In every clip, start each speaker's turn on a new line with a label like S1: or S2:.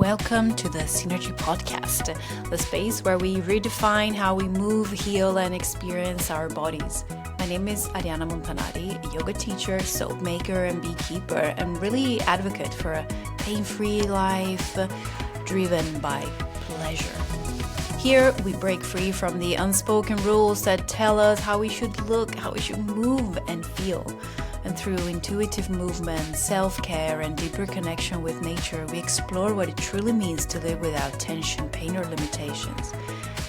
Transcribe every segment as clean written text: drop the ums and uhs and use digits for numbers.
S1: Welcome to the Synergy Podcast, the space where we redefine how we move, heal, and experience our bodies. My name is Ariana Montanari, a yoga teacher, soap maker, and beekeeper, and really advocate for a pain-free life driven by pleasure. Here, we break free from the unspoken rules that tell us how we should look, how we should move and feel. And through intuitive movement, self-care, and deeper connection with nature, we explore what it truly means to live without tension, pain, or limitations.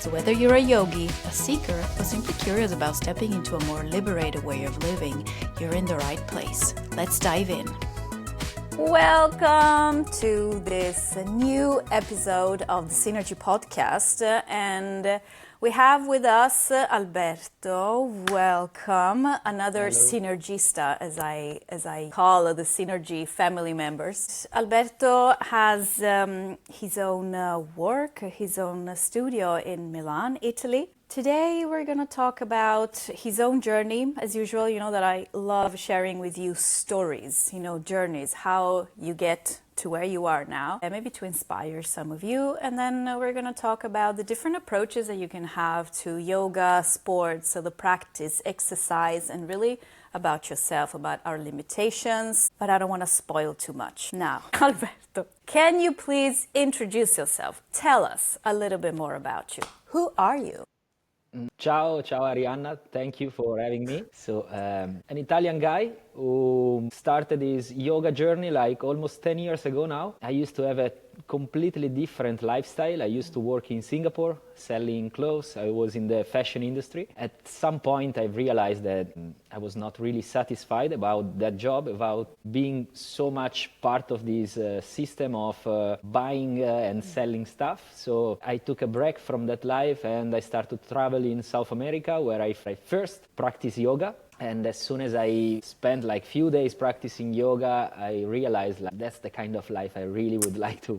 S1: So whether you're a yogi, a seeker, or simply curious about stepping into a more liberated way of living, you're in the right place. Let's dive in. Welcome to this new episode of the Synergy Podcast, and we have with us Alberto. Welcome, another
S2: Hello.
S1: Synergista, as I call the Synergy family members. Alberto has his own work, his own studio in Milan, Italy. Today we're going to talk about his own journey. As usual, you know that I love sharing with you stories, journeys, how you get to where you are now, and maybe to inspire some of you. And then we're going to talk about the different approaches that you can have to yoga, sports, so the practice, exercise, and really about yourself, about our limitations. But I don't want to spoil too much. Now, Alberto, can you please introduce yourself? Tell us a little bit more about you. Who are you?
S2: Ciao Arianna, thank you for having me. So, an Italian guy who started his yoga journey like almost 10 years ago now. I used to have a completely different lifestyle. I used to work in Singapore selling clothes. I was in the fashion industry. At some point I realized that I was not really satisfied about that job, about being so much part of this system of buying and selling stuff. So I took a break from that life and I started to travel in South America, where I first practiced yoga. And as soon as I spent like few days practicing yoga, I realized like that's the kind of life I really would like to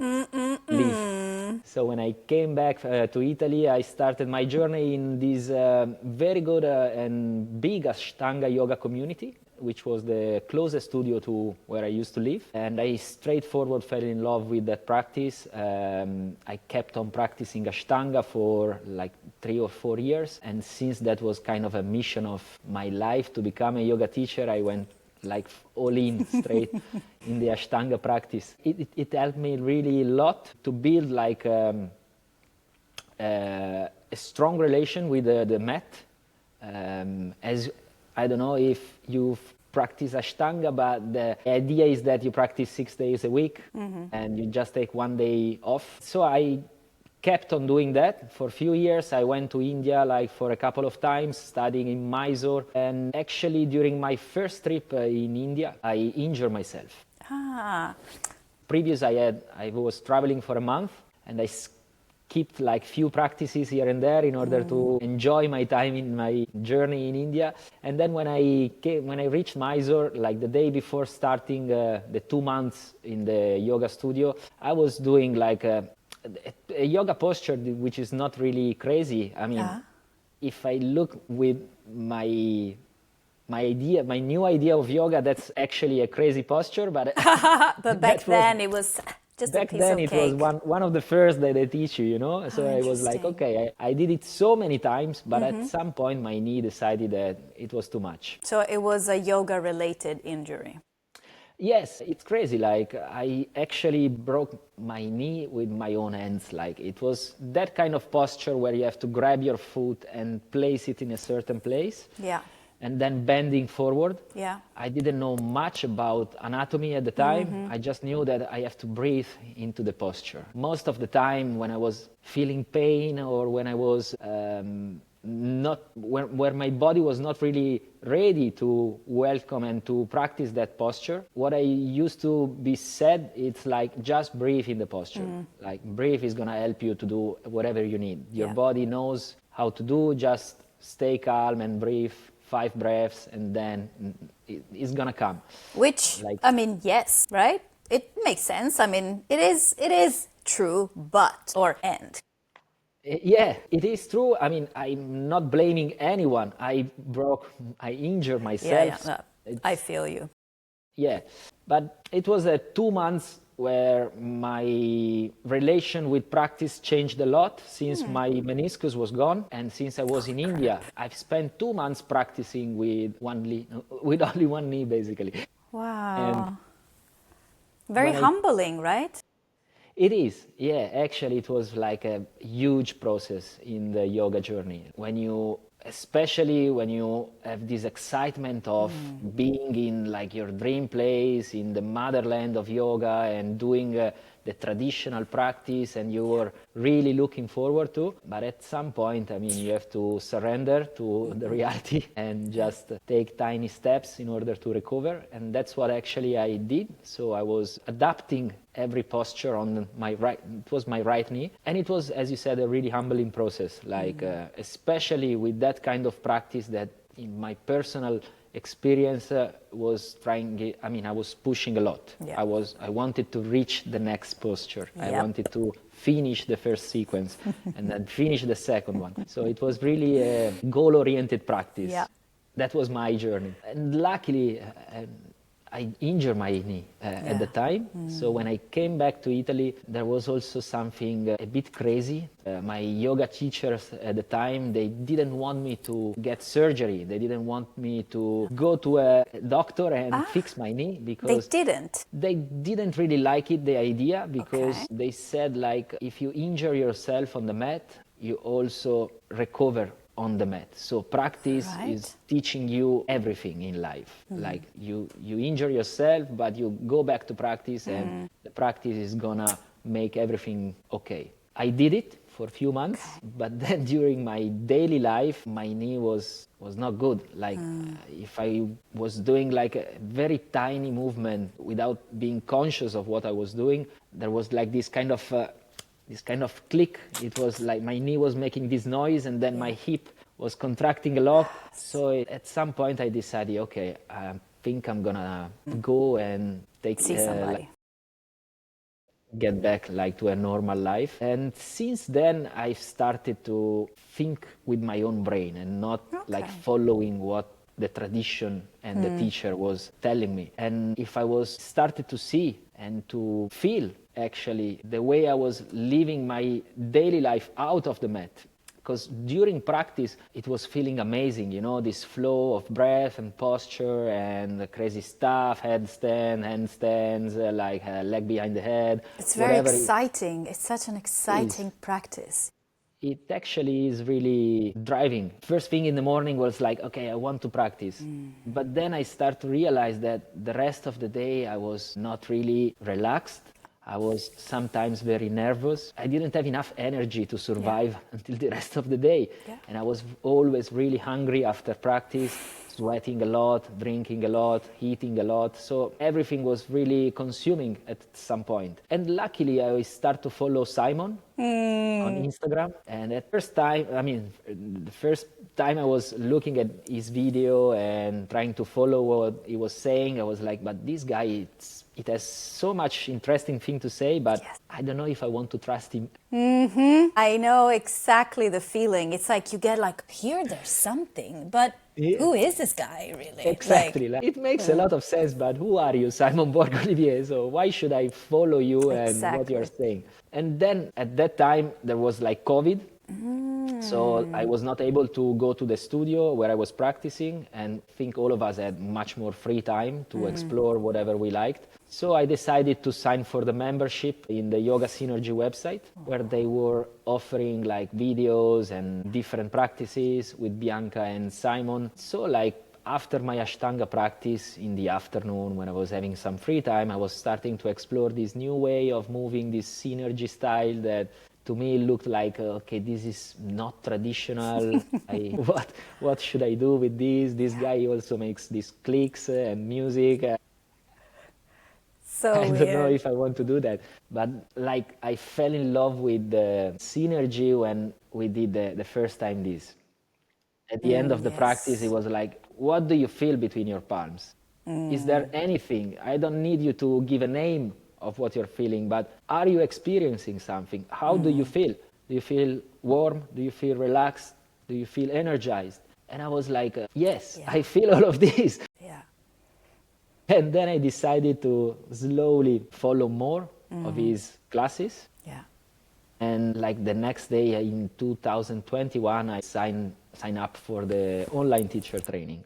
S2: live. So when I came back to Italy, I started my journey in this very good and big Ashtanga yoga community, which was the closest studio to where I used to live. And I straightforward fell in love with that practice. I kept on practicing Ashtanga for like 3 or 4 years. And since that was kind of a mission of my life to become a yoga teacher, I went like all in straight in the Ashtanga practice. It helped me really a lot to build like a strong relation with the mat. As I don't know if you've practiced Ashtanga, but the idea is that you practice 6 days a week and you just take 1 day off. So I kept on doing that for a few years. I went to India like for a couple of times, studying in Mysore. And actually during my first trip in India, I injured myself. Previous I was traveling for a month and I skipped like few practices here and there in order to enjoy my time in my journey in India. And then when I reached Mysore, like the day before starting the 2 months in the yoga studio, I was doing like a yoga posture which is not really crazy. I mean, if I look with my new idea of yoga, that's actually a crazy posture. But
S1: But back then it was just a piece of cake.
S2: Back then it was one of the first that they teach you, So I was like, okay, I did it so many times, but at some point my knee decided that it was too much.
S1: So it was a yoga-related injury.
S2: Yes, it's crazy. Like I actually broke my knee with my own hands. Like it was that kind of posture where you have to grab your foot and place it in a certain place.
S1: Yeah.
S2: And then bending forward.
S1: Yeah.
S2: I didn't know much about anatomy at the time. I just knew that I have to breathe into the posture. Most of the time when I was feeling pain or when I was where my body was not really ready to welcome and to practice that posture, what I used to be said, it's like just breathe in the posture. Like breathe is gonna help you to do whatever you need. Your body knows how to do, just stay calm and breathe 5 breaths and then it's gonna come.
S1: Which, I mean, yes, right? It makes sense. I mean, it is true, but, or end.
S2: Yeah, it is true. I mean, I'm not blaming anyone. I injured myself.
S1: I feel you.
S2: Yeah, but it was a 2 months where my relation with practice changed a lot since my meniscus was gone, and since I was in India, I've spent 2 months practicing with with only one knee, basically. And
S1: Wow. Very
S2: when I
S1: humbling, right?
S2: It is, yeah. Actually, it was like a huge process in the yoga journey. Especially when you have this excitement of being in like your dream place, in the motherland of yoga, and doing the traditional practice, and you were really looking forward to. But at some point, I mean, you have to surrender to the reality and just take tiny steps in order to recover. And that's what actually I did. So I was adapting every posture on it was my right knee. And it was, as you said, a really humbling process, like especially with that kind of practice that in my personal experience I was pushing a lot.
S1: Yeah.
S2: I wanted to reach the next posture. I
S1: Yep.
S2: wanted to finish the first sequence and then finish the second one. So it was really a goal-oriented practice.
S1: Yeah.
S2: That was my journey. And luckily, I injured my knee at the time. So when I came back to Italy, there was also something a bit crazy. My yoga teachers at the time, they didn't want me to get surgery. They didn't want me to go to a doctor and fix my knee because they didn't really like it, the idea, because they said, like, if you injure yourself on the mat, you also recover on the mat. So practice is teaching you everything in life. Like you injure yourself, but you go back to practice and the practice is gonna make everything okay. I did it for a few months, but then during my daily life, my knee was not good. Like if I was doing like a very tiny movement without being conscious of what I was doing, there was like this kind of click. It was like my knee was making this noise and then my hip was contracting a lot. So at some point I decided, okay, I think I'm gonna go and
S1: See somebody.
S2: get back like to a normal life. And since then I've started to think with my own brain and not like following what the tradition and the teacher was telling me. And if I was started to see and to feel actually the way I was living my daily life out of the mat, because during practice it was feeling amazing, you know, this flow of breath and posture and the crazy stuff, handstands, leg behind the head.
S1: It's very exciting. It's such an exciting practice.
S2: It actually is really driving. First thing in the morning was like, okay, I want to practice. But then I start to realize that the rest of the day I was not really relaxed. I was sometimes very nervous. I didn't have enough energy to survive until the rest of the day. And I was always really hungry after practice, sweating a lot, drinking a lot, eating a lot. So everything was really consuming at some point. And luckily I started to follow Simon on Instagram. And the first time I was looking at his video and trying to follow what he was saying, I was like, but this guy, it has so much interesting thing to say, but I don't know if I want to trust him.
S1: I know exactly the feeling. It's like you get like, here there's something, but who is this guy really?
S2: Exactly. It makes a lot of sense, but who are you, Simon Borg-Olivier? So why should I follow you and what you're saying? And then at that time, there was like COVID. So I was not able to go to the studio where I was practicing, and I think all of us had much more free time to explore whatever we liked. So I decided to sign for the membership in the Yoga Synergy website, where they were offering like videos and different practices with Bianca and Simon. So like after my Ashtanga practice in the afternoon, when I was having some free time, I was starting to explore this new way of moving, this synergy style that to me looked like, okay, this is not traditional. What should I do with this? This guy also makes these clicks and music.
S1: So
S2: I don't know if I want to do that. But like I fell in love with the synergy when we did the first time this. At the end of the practice, it was like, what do you feel between your palms? Is there anything? I don't need you to give a name of what you're feeling, but are you experiencing something? How do you feel? Do you feel warm? Do you feel relaxed? Do you feel energized? And I was like, yes, I feel all of this.
S1: Yeah.
S2: And then I decided to slowly follow more of his classes.
S1: Yeah.
S2: And like the next day in 2021, I signed up for the online teacher training.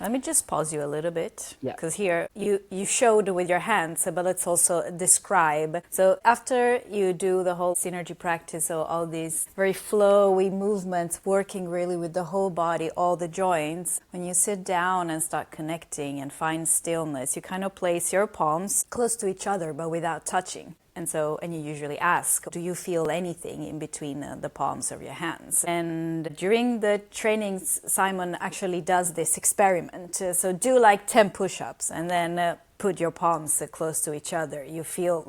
S1: Let me just pause you a little bit,
S2: Yeah.
S1: because here you showed with your hands, but let's also describe. So after you do the whole synergy practice, so all these very flowy movements, working really with the whole body, all the joints, when you sit down and start connecting and find stillness, you kind of place your palms close to each other, but without touching. And you usually ask, do you feel anything in between the palms of your hands? And during the trainings, Simon actually does this experiment. So do like 10 push-ups and then put your palms close to each other. You feel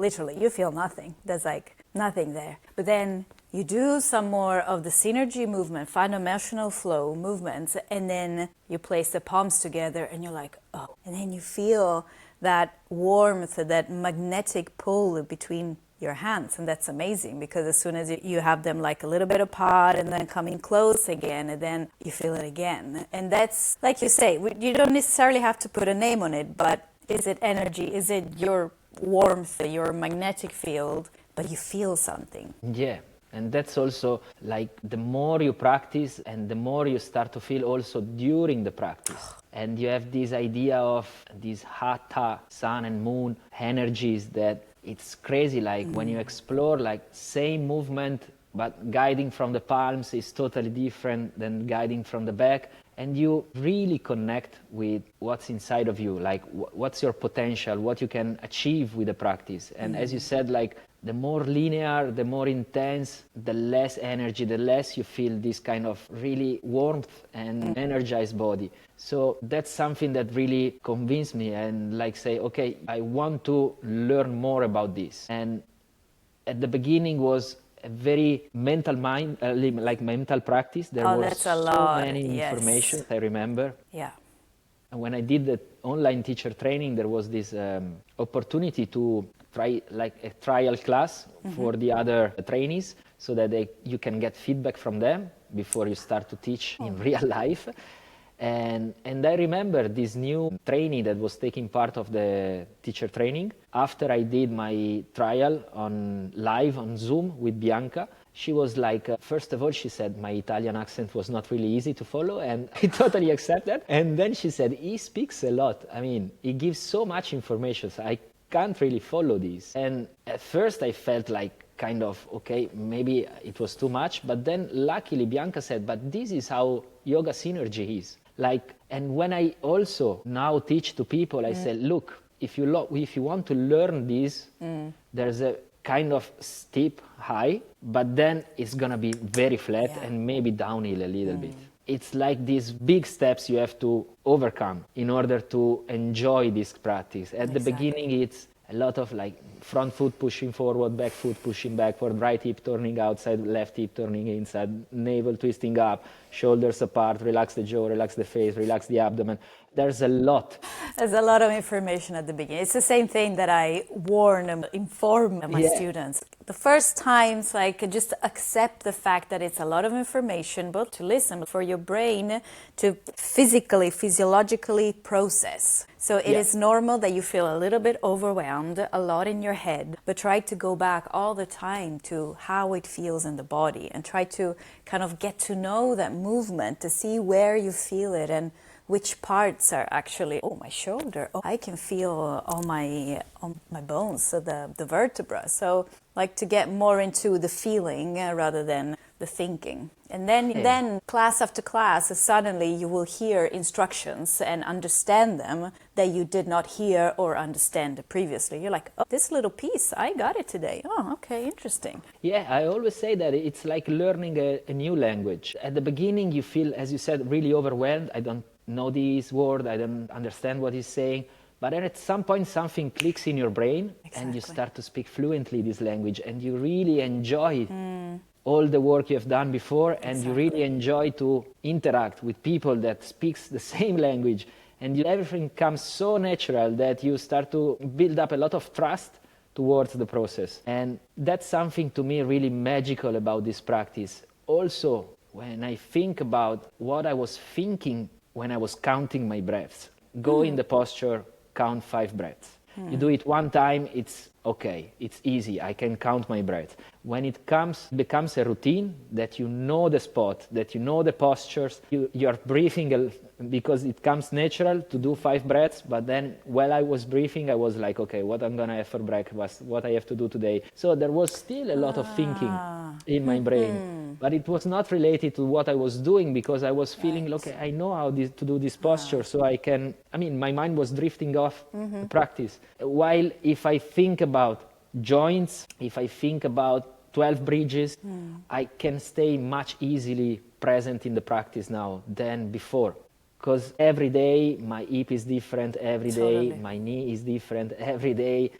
S1: nothing. There's like nothing there. But then you do some more of the synergy movement, find emotional flow movements, and then you place the palms together and you're like, oh. And then you feel that warmth, that magnetic pull between your hands. And that's amazing, because as soon as you have them like a little bit apart and then coming close again, and then you feel it again. And that's, like you say, you don't necessarily have to put a name on it, but is it energy? Is it your warmth, your magnetic field? But you feel something.
S2: Yeah. And that's also like the more you practice and the more you start to feel also during the practice. And you have this idea of these hatha, sun and moon energies that it's crazy. Like when you explore like same movement, but guiding from the palms is totally different than guiding from the back. And you really connect with what's inside of you, like what's your potential, what you can achieve with the practice. And as you said, like the more linear, the more intense, the less energy, the less you feel this kind of really warmth and energized body. So that's something that really convinced me and like say, okay, I want to learn more about this. And at the beginning was a very mental mind, like mental practice. There was so many information, I remember.
S1: Yeah.
S2: And when I did the online teacher training, there was this opportunity to try like a trial class for the other trainees, so that you can get feedback from them before you start to teach in real life. And I remember this new trainee that was taking part of the teacher training. After I did my trial live on Zoom with Bianca, she was like, first of all, she said my Italian accent was not really easy to follow, and I totally accept that. And then she said, he speaks a lot. I mean, he gives so much information, so I can't really follow this. And at first I felt like kind of, okay, maybe it was too much. But then luckily Bianca said, but this is how yoga synergy is. Like, and when I also now teach to people, I say, look, if you want to learn this, there's a kind of steep high, but then it's gonna be very flat and maybe downhill a little bit. It's like these big steps you have to overcome in order to enjoy this practice. At the beginning, it's a lot of like front foot pushing forward, back foot pushing backward, right hip turning outside, left hip turning inside, navel twisting up, shoulders apart, relax the jaw, relax the face, relax the abdomen. There's a lot.
S1: There's a lot of information at the beginning. It's the same thing that I inform my students. The first times, like, just accept the fact that it's a lot of information, but to listen for your brain to physiologically process. So it is normal that you feel a little bit overwhelmed, a lot in your head, but try to go back all the time to how it feels in the body and try to kind of get to know that movement, to see where you feel it and which parts are actually, my shoulder, I can feel all my bones, so the vertebra. So like to get more into the feeling rather than the thinking. And then class after class, suddenly you will hear instructions and understand them that you did not hear or understand previously. You're like, this little piece, I got it today. Oh, okay, interesting.
S2: Yeah, I always say that it's like learning a new language. At the beginning, you feel, as you said, really overwhelmed. I don't know this word, I don't understand what he's saying. But then at some point, something clicks in your brain and you start to speak fluently this language and you really enjoy all the work you have done before and you really enjoy to interact with people that speaks the same language and everything comes so natural that you start to build up a lot of trust towards the process. And that's something to me really magical about this practice. Also, when I think about what I was thinking when I was counting my breaths, go in the posture, count 5 breaths. You do it one time, it's okay, it's easy, I can count my breath. When it becomes a routine, that you know the spot, that you know the postures, you're breathing because it comes natural to do 5 breaths, but then while I was breathing, I was like, okay, what I'm gonna have for breakfast, what I have to do today. So there was still a lot of thinking in my brain, but it was not related to what I was doing, because I was feeling, okay, I know how to do this posture, so my mind was drifting off the practice. While if I think about joints, if I think about 12 bridges, I can stay much easily present in the practice now than before. Because every day my hip is different, every day my knee is different, every day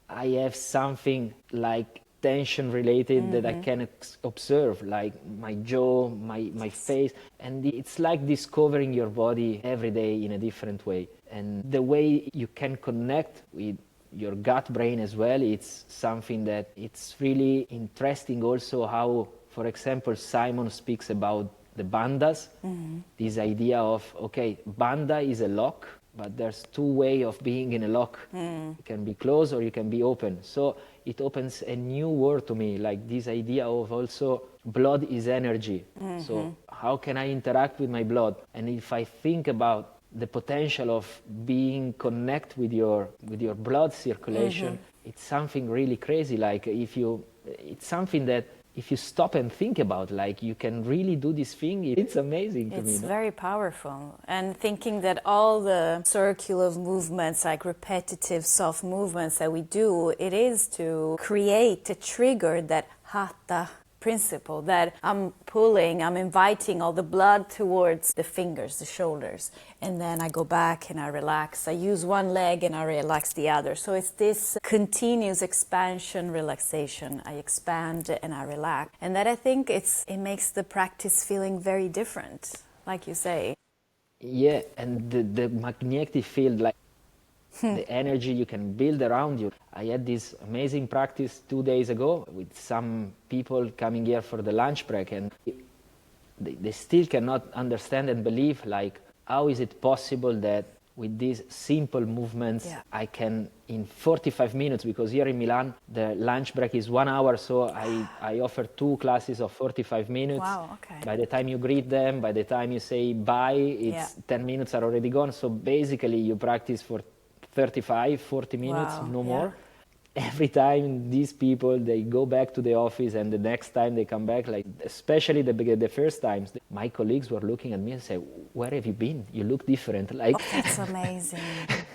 S2: I have something like tension related that I can observe, like my jaw, my face, and it's like discovering your body every day in a different way. And the way you can connect with your gut brain as well, it's something that it's really interesting also how, for example, Simon speaks about the bandhas, this idea of, okay, bandha is a lock, but there's 2 ways of being in a lock. You can be closed or you can be open. So it opens a new world to me, like this idea of also blood is energy. So how can I interact with my blood? And if I think about the potential of being connect with your blood circulation, it's something really crazy. Like it's something that if you stop and think about, like you can really do this thing, it's amazing to me.
S1: It's very powerful. And thinking that all the circular movements, like repetitive soft movements that we do, it is to create a trigger, that hatha principle, that I'm inviting all the blood towards the fingers, the shoulders, and then I go back and I relax. I use one leg and I relax the other. So it's this continuous expansion, relaxation. I expand and I relax. And that, I think it makes the practice feeling very different, like you say.
S2: Yeah, and the magnetic field, like the energy you can build around you. I had this amazing practice 2 days ago with some people coming here for the lunch break, and they still cannot understand and believe, like, how is it possible that with these simple movements I can, in 45 minutes, because here in Milan the lunch break is 1 hour, so I offer 2 classes of 45 minutes.
S1: Wow, okay.
S2: By the time you greet them, by the time you say bye, it's 10 minutes are already gone. So basically you practice for 35, 40 minutes, no more. Every time these people, they go back to the office, and the next time they come back, like especially the first times, my colleagues were looking at me and say, where have you been? You look different. Like,
S1: that's amazing.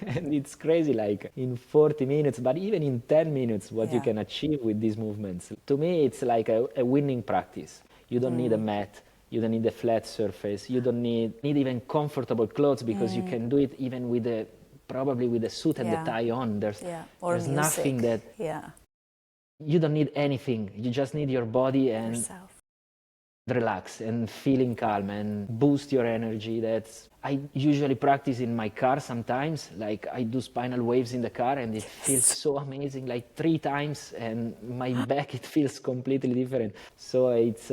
S2: And it's crazy, like in 40 minutes, but even in 10 minutes, what you can achieve with these movements. To me, it's like a winning practice. You don't need a mat. You don't need a flat surface. You don't need even comfortable clothes, because you can do it even with probably with a suit and the tie on. There's nothing that you don't need anything. You just need your body and relax and feeling calm and boost your energy. I usually practice in my car sometimes. Like I do spinal waves in the car, and it feels so amazing, like 3 times, and my back, it feels completely different. So it's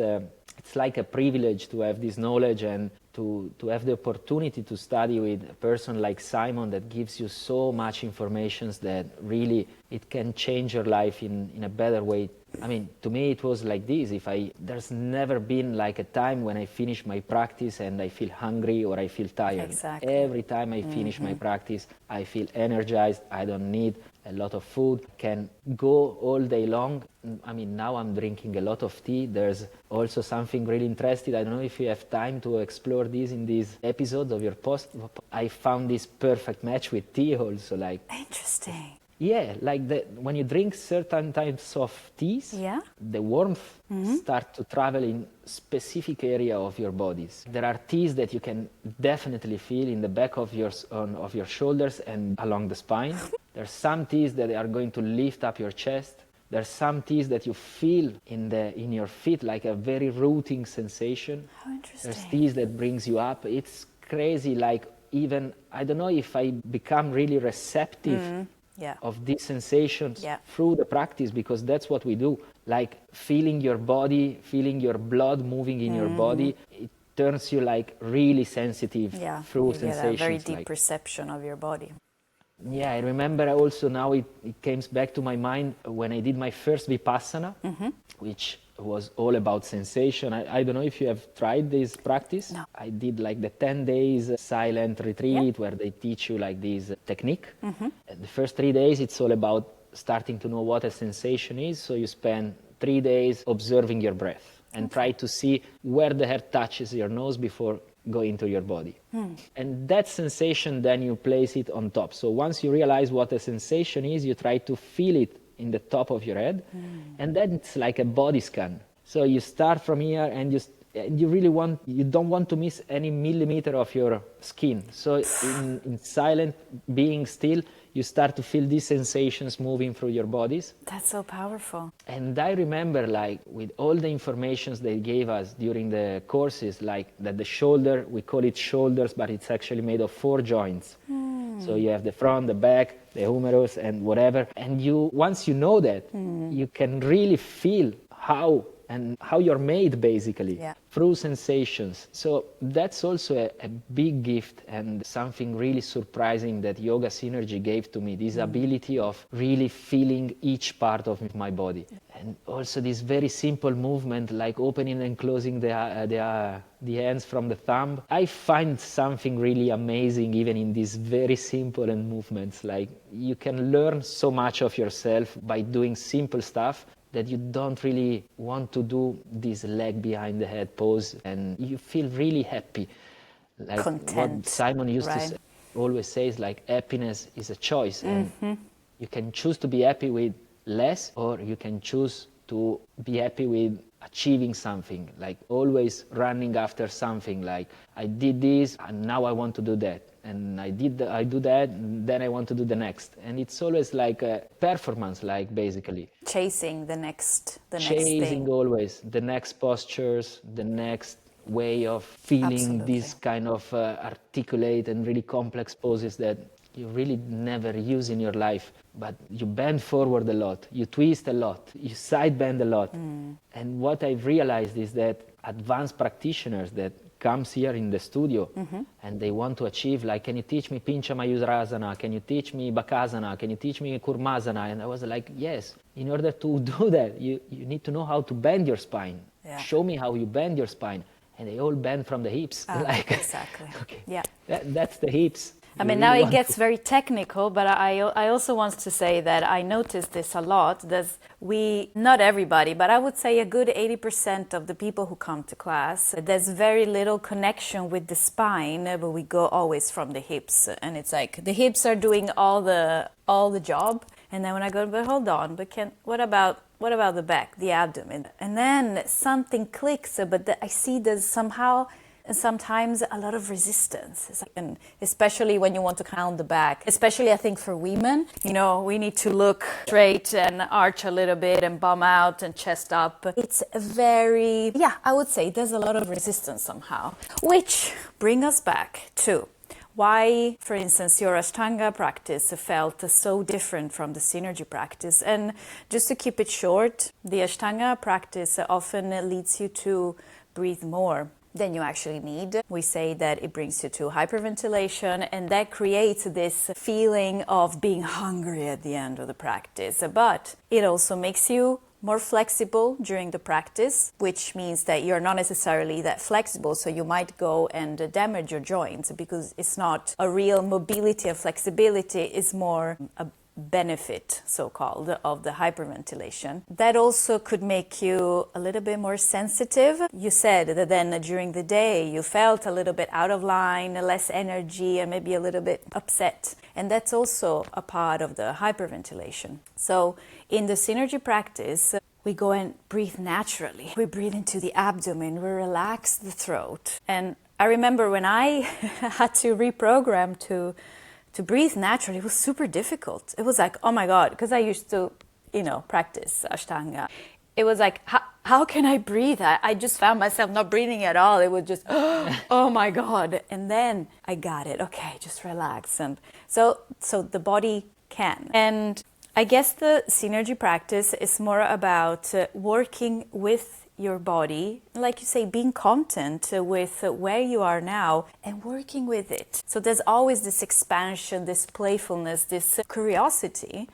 S2: like a privilege to have this knowledge and to have the opportunity to study with a person like Simon that gives you so much information that really it can change your life in a better way. I mean, to me it was like this. There's never been like a time when I finish my practice and I feel hungry or I feel tired.
S1: Exactly.
S2: Every time I finish my practice, I feel energized. I don't need a lot of food, can go all day long. I mean, now I'm drinking a lot of tea. There's also something really interesting. I don't know if you have time to explore this in this episode of your post. I found this perfect match with tea also. Like,
S1: interesting.
S2: Yeah, like when you drink certain types of teas, the warmth start to travel in specific area of your bodies. There are teas that you can definitely feel in the back of your shoulders and along the spine. There's some teas that are going to lift up your chest. There's some teas that you feel in your feet, like a very rooting sensation.
S1: How interesting.
S2: There's teas that brings you up. It's crazy. Like, even I don't know if I become really receptive of these sensations through the practice, because that's what we do. Like feeling your body, feeling your blood moving in your body, it turns you like really sensitive through sensations.
S1: Yeah, a very deep perception of your body.
S2: Yeah, I remember also now it comes back to my mind when I did my first Vipassana, which was all about sensation. I don't know if you have tried this practice.
S1: No.
S2: I did like the 10 days silent retreat where they teach you like this technique. And the first 3 days, it's all about starting to know what a sensation is. So you spend 3 days observing your breath and try to see where the air touches your nose before go into your body. And that sensation, then you place it on top. So once you realize what a sensation is, you try to feel it in the top of your head. And then it's like a body scan. So you start from here and you don't want to miss any millimeter of your skin. So in silent, being still, you start to feel these sensations moving through your bodies.
S1: That's so powerful.
S2: And I remember, like, with all the informations they gave us during the courses, like that the shoulder, we call it shoulders, but it's actually made of 4 joints. So you have the front, the back, the humerus, and whatever. And once you know that, you can really feel how you're made, basically, through sensations. So that's also a big gift and something really surprising that Yoga Synergy gave to me, this ability of really feeling each part of my body. And also this very simple movement, like opening and closing the hands from the thumb. I find something really amazing even in these very simple movements. Like, you can learn so much of yourself by doing simple stuff that you don't really want to do this leg behind the head pose, and you feel really happy. Like
S1: content.
S2: What Simon used to say, always says, like, happiness is a choice. And you can choose to be happy with less, or you can choose to be happy with achieving something, like always running after something, like I did this and now I want to do that. And I do that, and then I want to do the next. And it's always like a performance, like, basically.
S1: Chasing the next
S2: Chasing
S1: thing.
S2: always the next postures, the next way of feeling these kind of articulate and really complex poses that you really never use in your life. But you bend forward a lot, you twist a lot, you side bend a lot. And what I've realized is that advanced practitioners that comes here in the studio and they want to achieve, like, can you teach me Pincha Mayurasana? Can you teach me Bakasana? Can you teach me Kurmasana? And I was like, yes, in order to do that, you need to know how to bend your spine. Show me how you bend your spine. And they all bend from the hips. Like,
S1: exactly.
S2: Okay,
S1: yeah.
S2: That's the hips.
S1: I mean, now it gets very technical, but I also want to say that I noticed this a lot. Not everybody, but I would say a good 80% of the people who come to class, there's very little connection with the spine, but we go always from the hips. And it's like the hips are doing all the job. And then when I go, but hold on, what about the back, the abdomen? And then something clicks, but I see there's somehow and sometimes a lot of resistance, and especially when you want to count the back, especially I think for women, we need to look straight and arch a little bit and bum out and chest up. It's I would say there's a lot of resistance somehow, which bring us back to why, for instance, your Ashtanga practice felt so different from the Synergy practice. And just to keep it short, the Ashtanga practice often leads you to breathe more than you actually need. We say that it brings you to hyperventilation, and that creates this feeling of being hungry at the end of the practice. But it also makes you more flexible during the practice, which means that you're not necessarily that flexible, so you might go and damage your joints because it's not a real mobility and flexibility, it's more a benefit, so-called, of the hyperventilation. That also could make you a little bit more sensitive. You said that then during the day you felt a little bit out of line, less energy, and maybe a little bit upset. And that's also a part of the hyperventilation. So in the Synergy practice, we go and breathe naturally. We breathe into the abdomen, we relax the throat. And I remember when I had to reprogram to breathe naturally, it was super difficult. It was like, oh my God, because I used to, practice Ashtanga. It was like, how can I breathe? I just found myself not breathing at all. It was just, oh my God. And then I got it. Okay, just relax. And so the body can. And I guess the Synergy practice is more about working with your body, like you say, being content with where you are now and working with it. So there's always this expansion, this playfulness, this curiosity,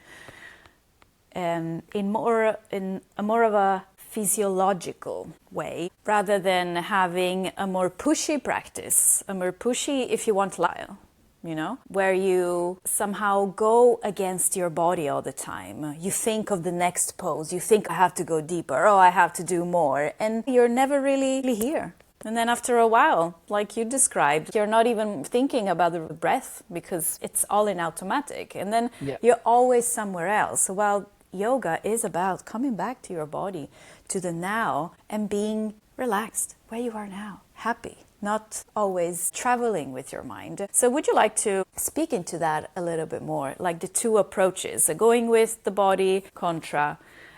S1: in a more of a physiological way, rather than having a more pushy practice, a more pushy, if you want, lifestyle, you know, where you somehow go against your body all the time. You think of the next pose, you think, I have to go deeper, oh, I have to do more, and you're never really here. And then after a while, like you described, you're not even thinking about the breath because it's all in automatic. And then you're always somewhere else. Well, yoga is about coming back to your body, to the now, and being relaxed where you are now, happy, not always traveling with your mind. So would you like to speak into that a little bit more, like the two approaches, going with the body contra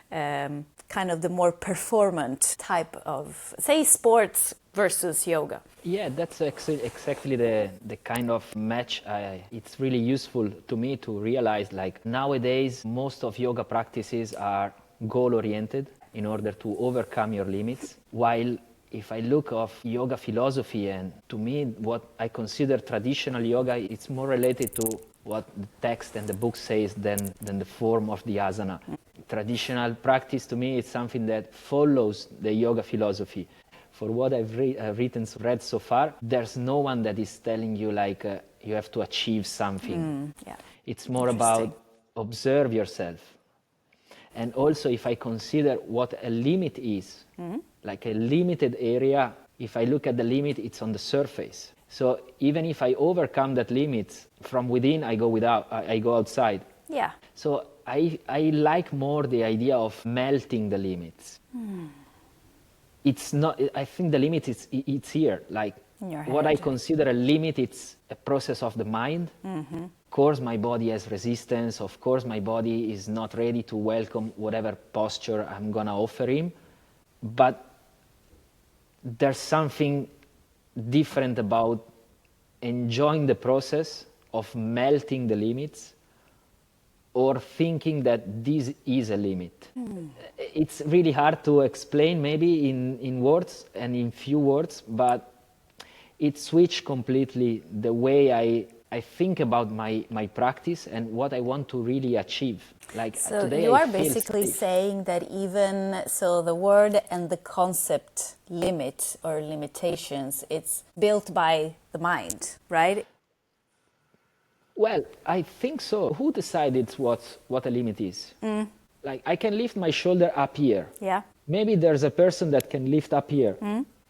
S1: kind of the more performant type of, say, sports versus yoga?
S2: Yeah, that's exactly the kind of match. It's really useful to me to realize, like, nowadays most of yoga practices are goal-oriented in order to overcome your limits, while if I look of yoga philosophy, and to me what I consider traditional yoga, it's more related to what the text and the book says than the form of the asana. Traditional practice to me is something that follows the yoga philosophy. For what I've read so far, there's no one that is telling you like you have to achieve something. It's more about observe yourself. And also, if I consider what a limit is, like a limited area, if I look at the limit, it's on the surface. So even if I overcome that limit, from within I go outside. Yeah. So I like more the idea of melting the limits. It's not, I think the limit it's here. Like what I consider a limit, it's a process of the mind. Of course, my body has resistance. Of course, my body is not ready to welcome whatever posture I'm gonna offer him. But there's something different about enjoying the process of melting the limits or thinking that this is a limit. It's really hard to explain maybe in words and in few words, but it switched completely the way I think about my practice and what I want to really achieve. Like
S1: so
S2: today
S1: you
S2: I
S1: are
S2: feel
S1: basically
S2: safe.
S1: saying that even so the word and the concept limit or limitations, it's built by the mind, right?
S2: Well, I think so. Who decided what a limit is? Like I can lift my shoulder up here.
S1: Yeah.
S2: Maybe there's a person that can lift up here.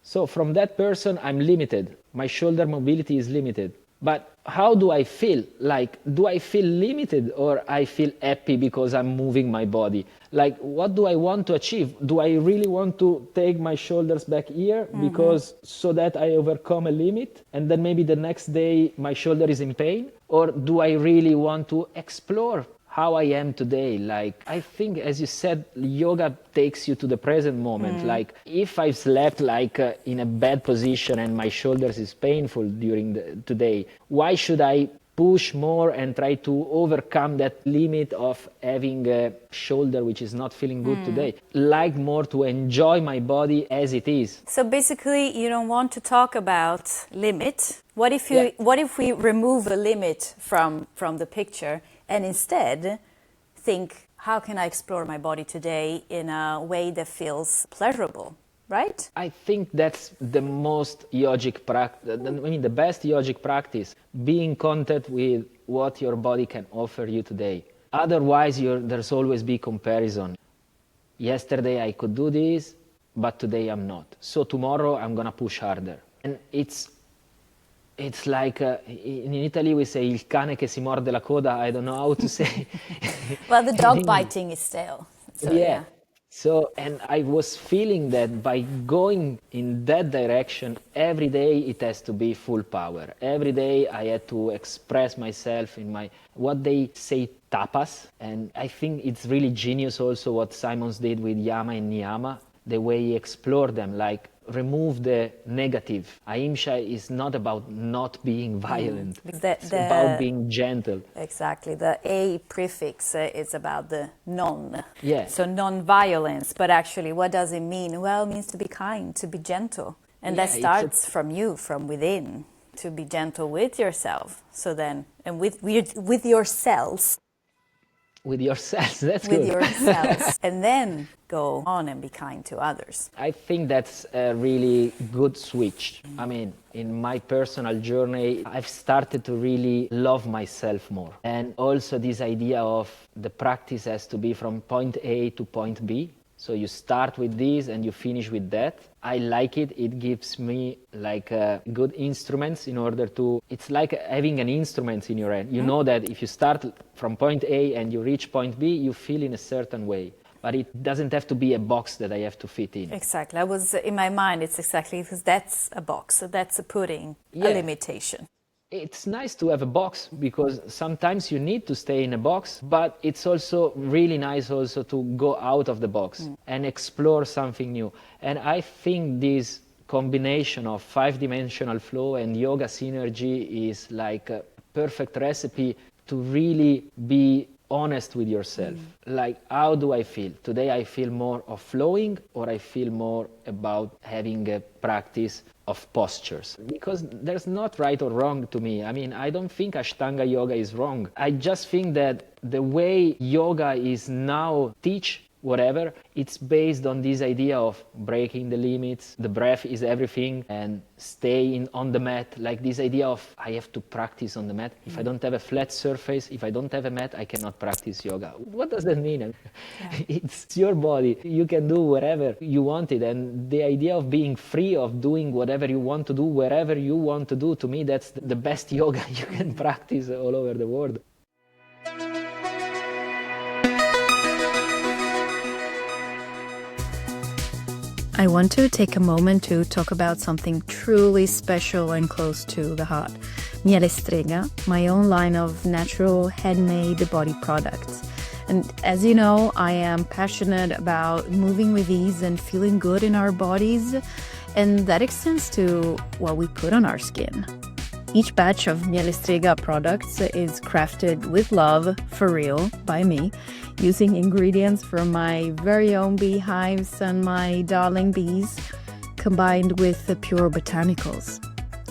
S2: So from that person, I'm limited. My shoulder mobility is limited. But how do I feel? Like, do I feel limited or I feel happy because I'm moving my body? Like, what do I want to achieve? Do I really want to take my shoulders back here because so that I overcome a limit and then maybe the next day my shoulder is in pain? Or do I really want to explore how I am today? Like, I think, as you said, yoga takes you to the present moment. Like, if I've slept like in a bad position and my shoulders is painful during today, why should I push more and try to overcome that limit of having a shoulder which is not feeling good today? Like more to enjoy my body as it is.
S1: So basically, you don't want to talk about limit. What if we remove a limit from the picture and instead think, how can I explore my body today in a way that feels pleasurable, right?
S2: I think that's the most yogic practice, I mean the best yogic practice, being in contact with what your body can offer you today. Otherwise, there's always be comparison. Yesterday I could do this, but today I'm not. So tomorrow I'm gonna push harder. And it's like, in Italy we say il cane che si morde la coda, I don't know how to say.
S1: Well, the dog biting is stale. So, yeah.
S2: So, and I was feeling that by going in that direction, every day it has to be full power. Every day I had to express myself in what they say, tapas. And I think it's really genius also what Simons did with Yama and Niyama, the way he explored them. Like, remove the negative. Ahimsa is not about not being violent. It's
S3: The-
S2: about being gentle.
S3: Exactly. The A prefix is about the non.
S2: Yeah.
S3: So non-violence. But actually, what does it mean? Well, it means to be kind, to be gentle. And
S2: Yeah,
S3: that starts from you, from within, to be gentle with yourself. So then, and with yourselves.
S2: With yourself, that's
S3: With
S2: good.
S3: yourselves. And then go on and be kind to others.
S2: I think that's a really good switch. I mean, in my personal journey, I've started to really love myself more. And also this idea of the practice has to be from point A to point B. So you start with this and you finish with that. I like it. It gives me like good instruments in order to, it's like having an instrument in your hand. You know that if you start from point A and you reach point B, you feel in a certain way. But it doesn't have to be a box that I have to fit in.
S3: Exactly. I was in my mind, it's exactly because that's a box, so that's a pudding,
S2: Yeah.
S3: a limitation.
S2: It's nice to have a box because sometimes you need to stay in a box, but it's also really nice also to go out of the box and explore something new. And I think this combination of 5-dimensional flow and yoga synergy is like a perfect recipe to really be honest with yourself. Like, how do I feel? Today I feel more of flowing, or I feel more about having a practice of postures. Because there's not right or wrong to me. I mean, I don't think Ashtanga yoga is wrong. I just think that the way yoga is now teach whatever, it's based on this idea of breaking the limits, the breath is everything, and staying on the mat, like this idea of I have to practice on the mat. If I don't have a flat surface, if I don't have a mat, I cannot practice yoga. What does that mean? Yeah. It's your body. You can do whatever you want it, and the idea of being free, of doing whatever you want to do, wherever you want to do, to me, that's the best yoga you can practice all over the world.
S1: I want to take a moment to talk about something truly special and close to the heart. Miele Strega, my own line of natural handmade body products. And as you know, I am passionate about moving with ease and feeling good in our bodies, and that extends to what we put on our skin. Each batch of Miele Strega products is crafted with love, for real, by me, using ingredients from my very own beehives and my darling bees, combined with the pure botanicals.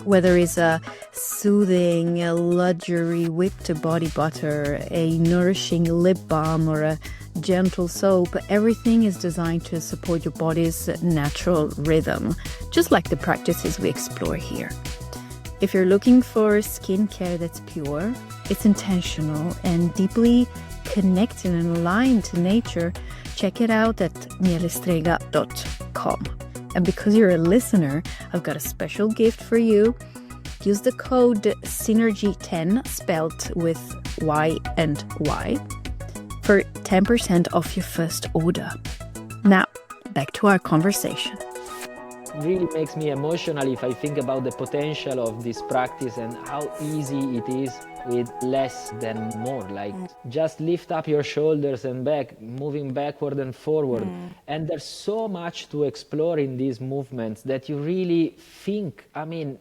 S1: Whether it's a soothing, luxury whipped body butter, a nourishing lip balm, or a gentle soap, everything is designed to support your body's natural rhythm, just like the practices we explore here. If you're looking for skincare that's pure, it's intentional and deeply connected and aligned to nature, check it out at mielestrega.com. And because you're a listener, I've got a special gift for you. Use the code SYNERGY10, spelled with Y and Y, for 10% off your first order. Now, back to our conversation.
S2: Really makes me emotional if I think about the potential of this practice and how easy it is with less than more. Like, just lift up your shoulders and back, moving backward and forward. And there's so much to explore in these movements that you really think, I mean,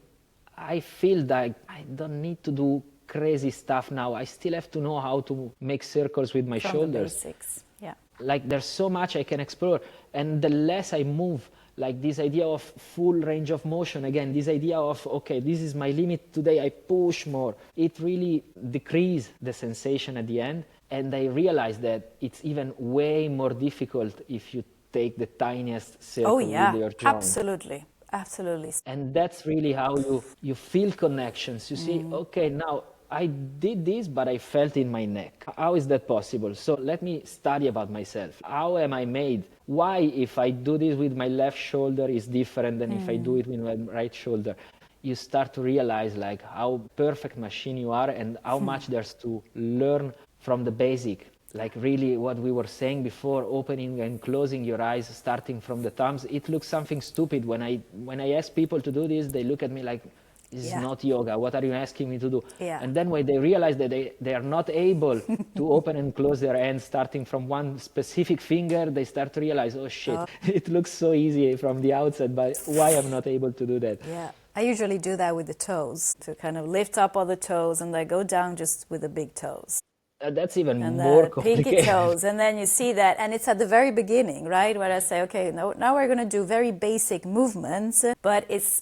S2: I feel like I don't need to do crazy stuff now. I still have to know how to make circles with my shoulders.
S3: The basics, yeah.
S2: Like, there's so much I can explore. And the less I move, like this idea of full range of motion, again, this idea of, okay, this is my limit today, I push more. It really decreases the sensation at the end. And I realized that it's even way more difficult if you take the tiniest circle with your joint.
S3: Absolutely. Absolutely.
S2: And that's really how you feel connections. You see, okay, now I did this, but I felt in my neck. How is that possible? So let me study about myself. How am I made? Why, if I do this with my left shoulder, is different than if I do it with my right shoulder? You start to realize like how perfect machine you are and how much there's to learn from the basic. Like really what we were saying before, opening and closing your eyes, starting from the thumbs. It looks something stupid. When I ask people to do this, they look at me like, is
S3: Yeah.
S2: not yoga. What are you asking me to do?
S3: Yeah.
S2: And then when they realize that they are not able to open and close their hands starting from one specific finger, they start to realize, oh shit, it looks so easy from the outside, but why I'm not able to do that?
S3: Yeah. I usually do that with the toes, to kind of lift up all the toes and I go down just with the big toes.
S2: That's even
S3: And
S2: more
S3: the pinky
S2: complicated.
S3: toes, and then you see that, and it's at the very beginning, right, where I say, okay, now we're going to do very basic movements, but it's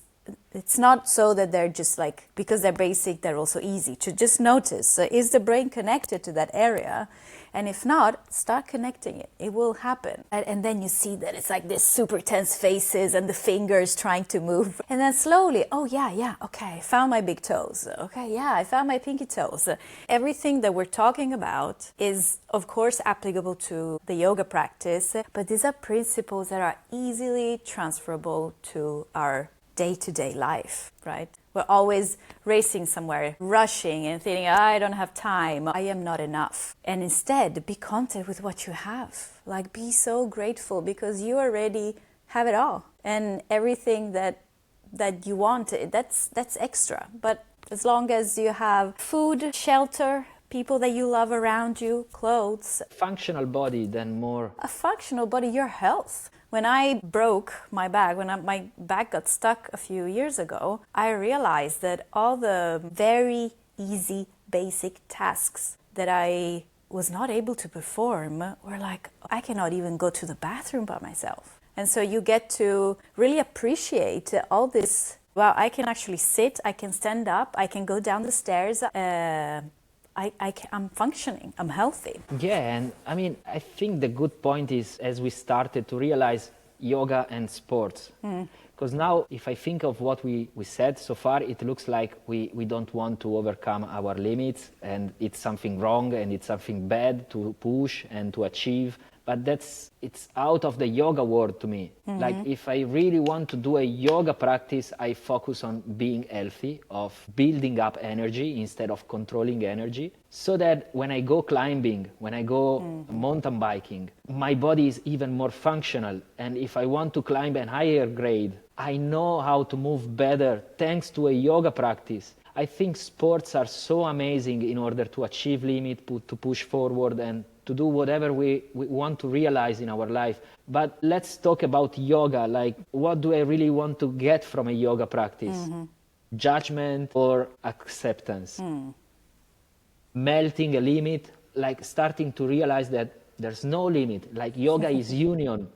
S3: not so that they're just like, because they're basic, they're also easy. To just notice, is the brain connected to that area? And if not, start connecting it. It will happen. And then you see that it's like this super tense faces and the fingers trying to move. And then slowly, oh yeah, okay, I found my big toes. Okay, yeah, I found my pinky toes. Everything that we're talking about is, of course, applicable to the yoga practice, but these are principles that are easily transferable to our day-to-day life, right? We're always racing somewhere, rushing and thinking, I don't have time, I am not enough. And instead, be content with what you have. Like, be so grateful because you already have it all. And everything that you want, that's extra. But as long as you have food, shelter, people that you love around you, clothes.
S2: Functional body, then more.
S3: A functional body, your health. When I broke my back, my back got stuck a few years ago, I realized that all the very easy, basic tasks that I was not able to perform were like, I cannot even go to the bathroom by myself. And so you get to really appreciate all this. Wow, I can actually sit, I can stand up, I can go down the stairs. I'm functioning, I'm healthy.
S2: Yeah, and I mean, I think the good point is as we started to realize yoga and sports. Because now, if I think of what we said so far, it looks like we don't want to overcome our limits and it's something wrong and it's something bad to push and to achieve. But it's out of the yoga world to me. Like, if I really want to do a yoga practice, I focus on being healthy, of building up energy instead of controlling energy, so that when I go climbing, when I go mountain biking, my body is even more functional. And if I want to climb a higher grade, I know how to move better thanks to a yoga practice. I think sports are so amazing in order to achieve limit, to push forward and to do whatever we want to realize in our life. But let's talk about yoga. Like, what do I really want to get from a yoga practice? Judgment or acceptance? Melting a limit, like starting to realize that there's no limit. Like, yoga is union.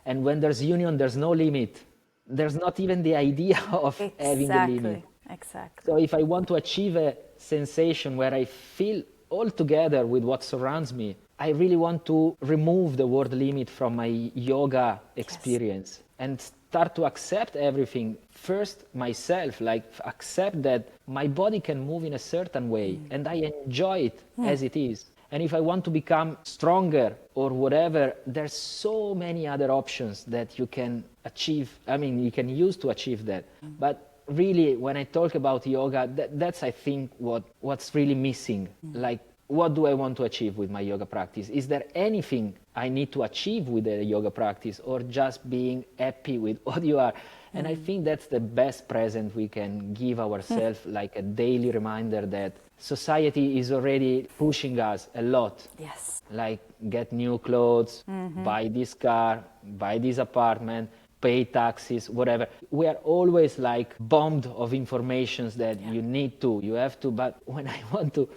S2: And when there's union, there's no limit. There's not even the idea of having a limit.
S3: Exactly.
S2: So if I want to achieve a sensation where I feel all together with what surrounds me, I really want to remove the word limit from my yoga experience and start to accept everything. First, myself, like accept that my body can move in a certain way and I enjoy it as it is. And if I want to become stronger or whatever, there's so many other options that you can achieve. I mean, you can use to achieve that. But really, when I talk about yoga, that's I think what's really missing. Like, what do I want to achieve with my yoga practice? Is there anything I need to achieve with a yoga practice, or just being happy with what you are? And I think that's the best present we can give ourselves, like a daily reminder that society is already pushing us a lot.
S3: Yes.
S2: Like, get new clothes, buy this car, buy this apartment, pay taxes, whatever. We are always like bombed of informations that you have to. But when I want to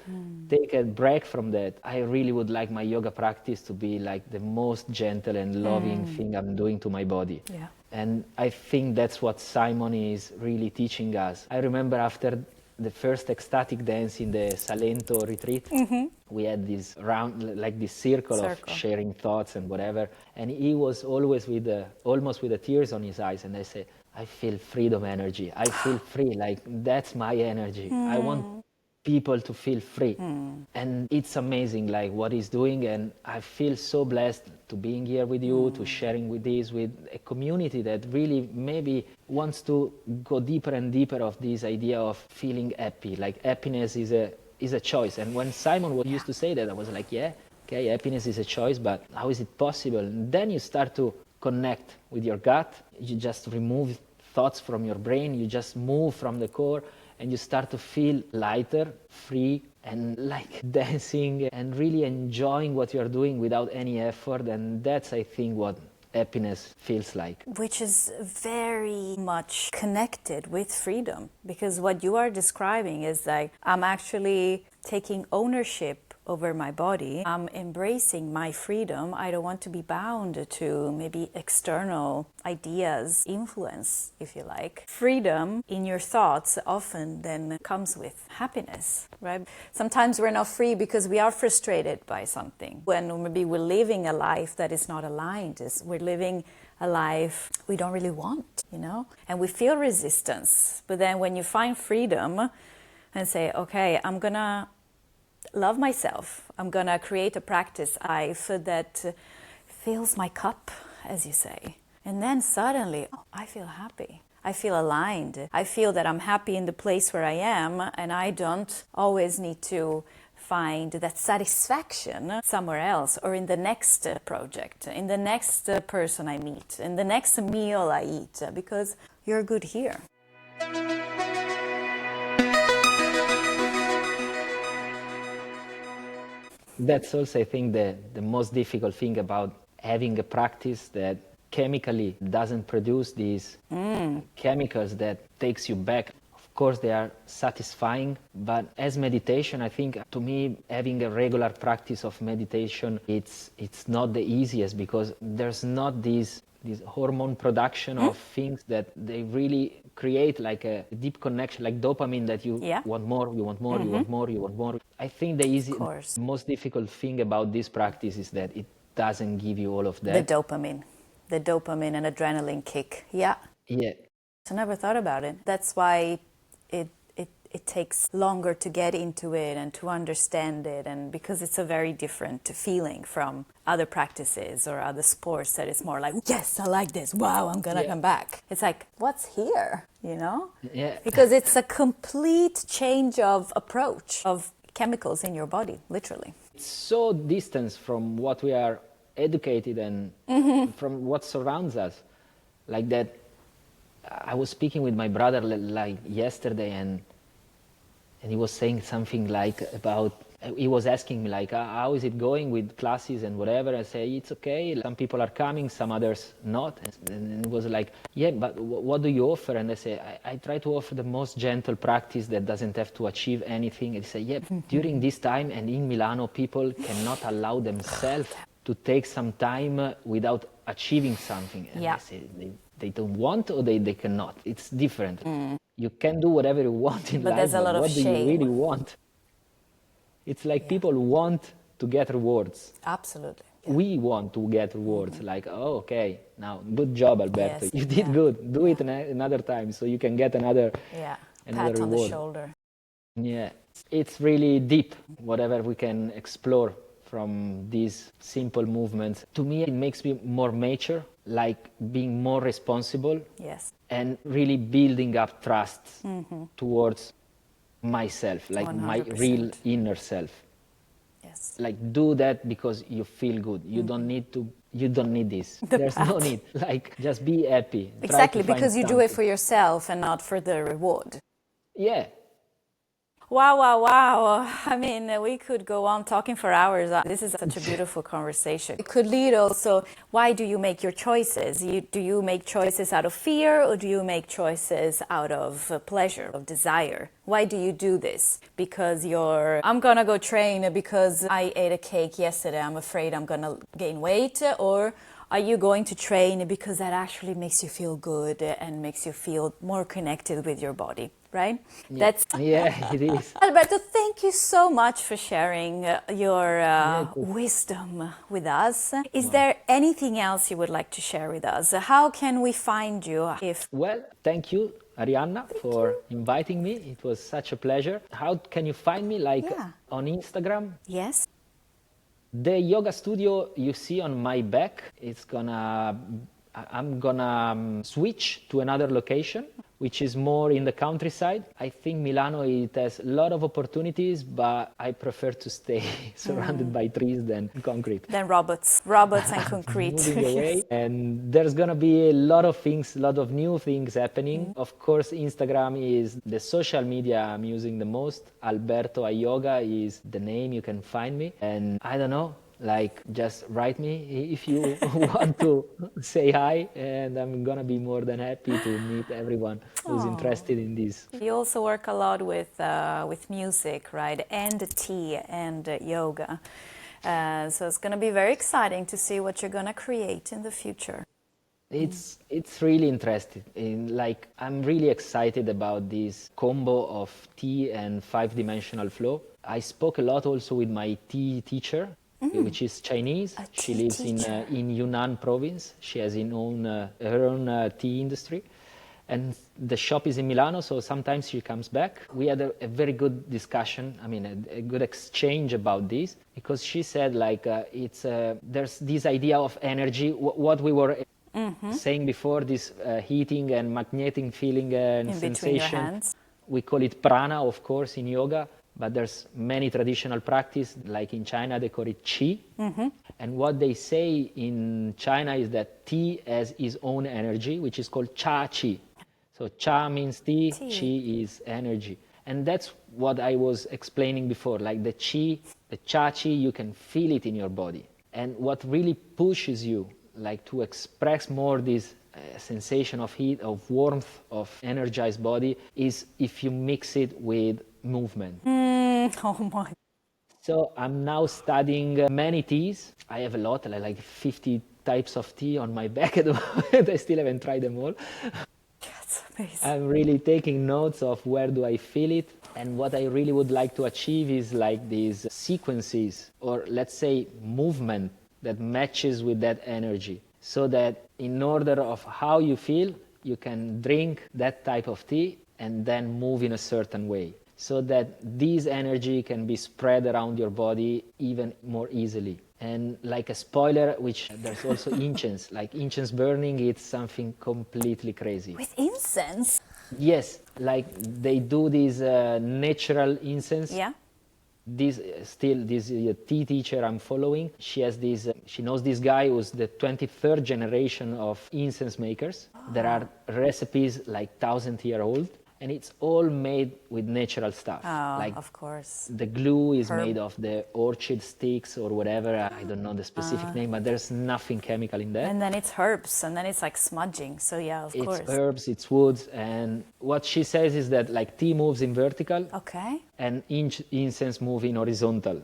S2: take a break from that, I really would like my yoga practice to be like the most gentle and loving thing I'm doing to my body.
S3: Yeah.
S2: And I think that's what Simon is really teaching us. I remember after the first ecstatic dance in the Salento retreat, we had this round, like this circle of sharing thoughts and whatever. And he was always almost with the tears on his eyes. And I said, I feel freedom energy. I feel free. Like, that's my energy. I want people to feel free. And it's amazing, like, what he's doing. And I feel so blessed to being here with you, to sharing with a community that really maybe wants to go deeper and deeper of this idea of feeling happy. Like, happiness is a choice. And when Simon used to say that, I was like, yeah, okay, happiness is a choice, but how is it possible? And then you start to connect with your gut. You just remove thoughts from your brain, you just move from the core and you start to feel lighter, free, and like dancing and really enjoying what you're doing without any effort. And that's, I think, what happiness feels like.
S3: Which is very much connected with freedom, because what you are describing is like, I'm actually taking ownership over my body. I'm embracing my freedom. I don't want to be bound to maybe external ideas, influence, if you like. Freedom in your thoughts often then comes with happiness, right? Sometimes we're not free because we are frustrated by something. When maybe we're living a life that is not aligned, we're living a life we don't really want, you know? And we feel resistance. But then when you find freedom and say, okay, I'm gonna love myself. I'm gonna create a practice life that fills my cup, as you say. And then suddenly, I feel happy. I feel aligned. I feel that I'm happy in the place where I am, and I don't always need to find that satisfaction somewhere else, or in the next project, in the next person I meet, in the next meal I eat, because you're good here.
S2: That's also, I think, the most difficult thing about having a practice that chemically doesn't produce these chemicals that takes you back. Of course, they are satisfying, but as meditation, I think, to me, having a regular practice of meditation, it's not the easiest, because there's not this hormone production of things that they really create like a deep connection, like dopamine, that you want more, you want more, you want more, you want more. I think the most difficult thing about this practice is that it doesn't give you all of that.
S3: The dopamine and adrenaline kick. Yeah. I never thought about it. That's why it takes longer to get into it and to understand it, and because it's a very different feeling from other practices or other sports that it's more like, yes, I like this, wow, I'm gonna come back. It's like, what's here, you know? Because it's a complete change of approach of chemicals in your body, literally.
S2: It's so distant from what we are educated and from what surrounds us, like that. I was speaking with my brother like yesterday, and he was saying something like he was asking me like, how is it going with classes and whatever. I say, it's okay. Some people are coming, some others not. And it was like, yeah, but what do you offer? And I say, I try to offer the most gentle practice that doesn't have to achieve anything. And he say, yeah, during this time and in Milano, people cannot allow themselves to take some time without achieving something. And I say, they don't want, or they cannot. It's different. You can do whatever you want in life,
S3: there's a lot of
S2: what
S3: shame.
S2: do you really want? It's like people want to get rewards.
S3: Absolutely.
S2: We want to get rewards, like, oh, okay, now, good job, Alberto.
S3: Yes,
S2: you did good. Do it another time so you can get another
S3: pat
S2: reward.
S3: on the shoulder.
S2: Yeah, it's really deep, whatever we can explore from these simple movements. To me, it makes me more mature, like being more responsible.
S3: Yes.
S2: And really building up trust towards myself, like
S3: 100%.
S2: my real inner self.
S3: Yes.
S2: Like, do that because you feel good. You don't need this. There's no need. Like, just be happy.
S3: Exactly, because you do it for yourself and not for the reward.
S2: Yeah.
S3: Wow. I mean, we could go on talking for hours. This is such a beautiful conversation. It could lead also, why do you make your choices? Do you make choices out of fear, or do you make choices out of pleasure, of desire? Why do you do this? Because I'm gonna go train because I ate a cake yesterday, I'm afraid I'm gonna gain weight, or are you going to train because that actually makes you feel good and makes you feel more connected with your body, right?
S2: Yeah, it is.
S3: Alberto, thank you so much for sharing your wisdom with us. Is there anything else you would like to share with us? How can we find you?
S2: Well, thank you, Arianna, for inviting me. It was such a pleasure. How can you find me? On Instagram?
S3: Yes.
S2: The yoga studio you see on my back, I'm gonna switch to another location. which is more in the countryside. I think Milano, it has a lot of opportunities, but I prefer to stay surrounded by trees than concrete.
S3: Then robots and concrete.
S2: Moving away, and there's gonna be a lot of things, a lot of new things happening. Of course, Instagram is the social media I'm using the most. Alberto Yoga is the name you can find me, and I don't know, like, just write me if you want to say hi, and I'm gonna be more than happy to meet everyone who's interested in this.
S3: You also work a lot with music, right? And tea and yoga. So it's going to be very exciting to see what you're going to create in the future.
S2: It's really interesting. Like, I'm really excited about this combo of tea and 5-dimensional flow. I spoke a lot also with my tea teacher, which is Chinese. She lives in Yunnan province. She has her own tea industry. And the shop is in Milano, so sometimes she comes back. We had a very good discussion, a good exchange about this, because she said, like, there's this idea of energy, what we were saying before, this heating and magnetic feeling and
S3: in
S2: sensation.
S3: Between your hands.
S2: We call it prana, of course, in yoga, but there's many traditional practice, like in China, they call it qi. And what they say in China is that tea has its own energy, which is called cha-qi. So cha means tea, qi is energy. And that's what I was explaining before, like the qi, the cha-qi, you can feel it in your body. And what really pushes you, like, to express more this sensation of heat, of warmth, of energized body, is if you mix it with movement.
S3: Oh my.
S2: So I'm now studying many teas. I have a lot, like 50 types of tea on my back at the moment. I still haven't tried them all.
S3: That's amazing.
S2: I'm really taking notes of where do I feel it. And what I really would like to achieve is like these sequences, or let's say movement, that matches with that energy. So that in order of how you feel, you can drink that type of tea and then move in a certain way. So that this energy can be spread around your body even more easily. And like a spoiler, which there's also incense, like incense burning, it's something completely crazy.
S3: With incense?
S2: Yes, like they do this natural incense.
S3: Yeah.
S2: This tea teacher I'm following, she has this, she knows this guy who's the 23rd generation of incense makers. There are recipes like 1,000-year-old. And it's all made with natural stuff.
S3: Oh,
S2: like,
S3: of course.
S2: The glue is made of the orchid sticks or whatever. I don't know the specific name, but there's nothing chemical in that.
S3: And then it's herbs, and then it's like smudging. So yeah, of course.
S2: It's herbs, it's woods. And what she says is that, like, tea moves in vertical.
S3: Okay.
S2: And incense move in horizontal.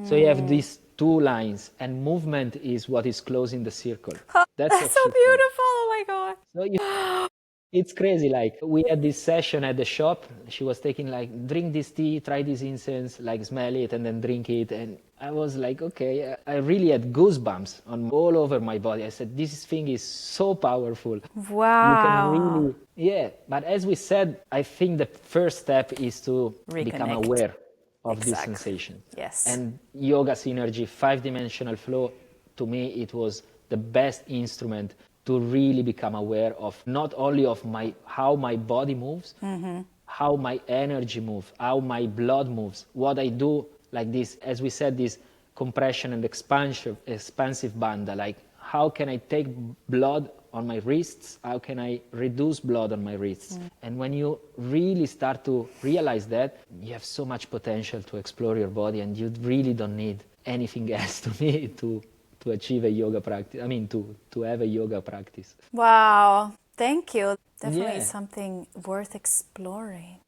S2: So you have these two lines, and movement is what is closing the circle.
S3: That's so beautiful. Oh my God.
S2: So it's crazy. Like, we had this session at the shop. She was taking, like, drink this tea, try this incense, like, smell it, and then drink it. And I was like, okay, I really had goosebumps all over my body. I said, this thing is so powerful.
S3: Wow.
S2: You can really, yeah. But as we said, I think the first step is to become aware of this sensation.
S3: Yes.
S2: And yoga synergy, 5-dimensional flow, to me, it was the best instrument to really become aware of not only of how my body moves, how my energy moves, how my blood moves, what I do, like this, as we said, this compression and expansive bandha, like how can I take blood on my wrists, how can I reduce blood on my wrists. And when you really start to realize that, you have so much potential to explore your body, and you really don't need anything else to me to achieve a yoga practice, to have a yoga practice.
S3: Wow, thank you. Definitely something worth exploring.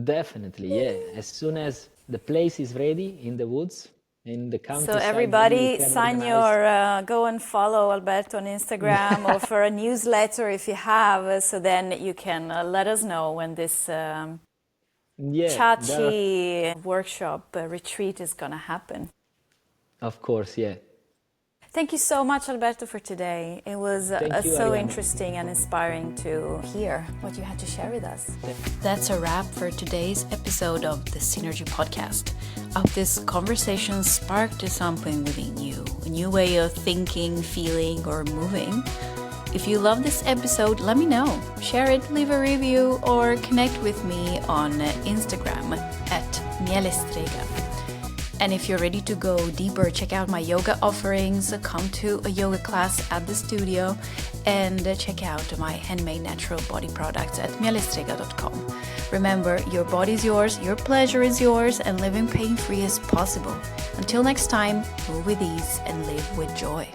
S2: Definitely, yeah. As soon as the place is ready in the woods, in the countryside.
S3: So everybody sign your, go and follow Alberto on Instagram or for a newsletter if you have, so then you can let us know when this Chachi workshop retreat is going to happen.
S2: Of course, yeah.
S3: Thank you so much, Alberto, for today. It was so interesting and inspiring to hear what you had to share with us.
S1: That's a wrap for today's episode of the Synergy Podcast. I hope this conversation sparked something within you, a new way of thinking, feeling, or moving. If you love this episode, let me know. Share it, leave a review, or connect with me on Instagram at Mielestrega. And if you're ready to go deeper, check out my yoga offerings, come to a yoga class at the studio, and check out my handmade natural body products at mielestrega.com. Remember, your body is yours, your pleasure is yours, and living pain-free is possible. Until next time, move with ease and live with joy.